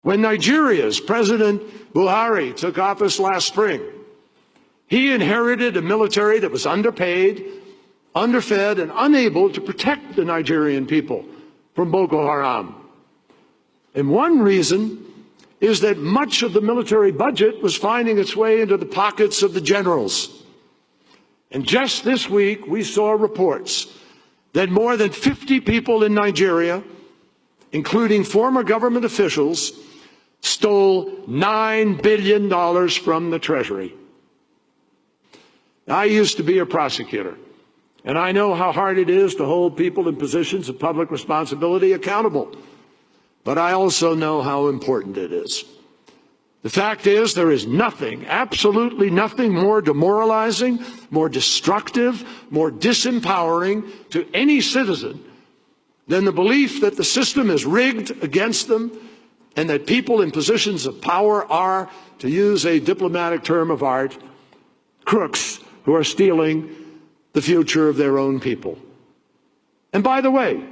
When Nigeria's President Buhari took office last spring, he inherited a military that was underpaid, underfed, and unable to protect the Nigerian people from Boko Haram. And one reason is that much of the military budget was finding its way into the pockets of the generals. And just this week, we saw reports that more than 50 people in Nigeria, including former government officials, stole $9 billion from the Treasury. I used to be a prosecutor, and I know how hard it is to hold people in positions of public responsibility accountable. But I also know how important it is. The fact is, there is nothing, absolutely nothing more demoralizing, more destructive, more disempowering to any citizen than the belief that the system is rigged against them and that people in positions of power are, to use a diplomatic term of art, crooks who are stealing the future of their own people. And by the way,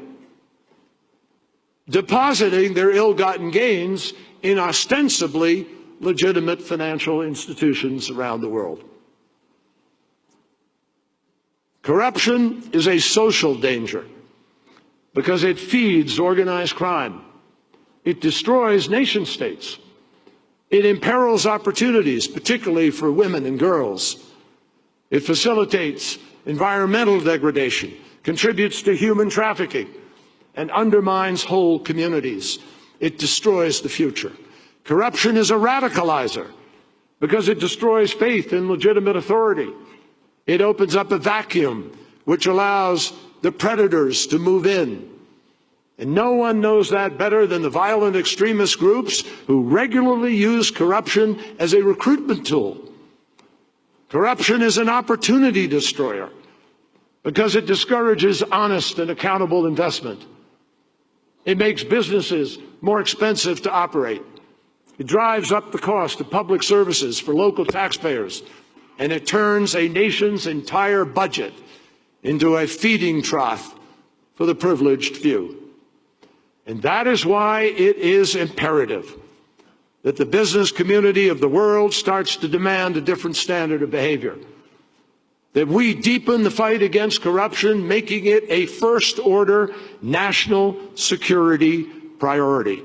depositing their ill-gotten gains in ostensibly legitimate financial institutions around the world. Corruption is a social danger because it feeds organized crime. It destroys nation states. It imperils opportunities, particularly for women and girls. It facilitates environmental degradation, contributes to human trafficking, and undermines whole communities. It destroys the future. Corruption is a radicalizer because it destroys faith in legitimate authority. It opens up a vacuum which allows the predators to move in. And no one knows that better than the violent extremist groups who regularly use corruption as a recruitment tool. Corruption is an opportunity destroyer because it discourages honest and accountable investment. It makes businesses more expensive to operate. It drives up the cost of public services for local taxpayers, and it turns a nation's entire budget into a feeding trough for the privileged few. And that is why it is imperative that the business community of the world starts to demand a different standard of behavior, that we deepen the fight against corruption, making it a first-order national security priority.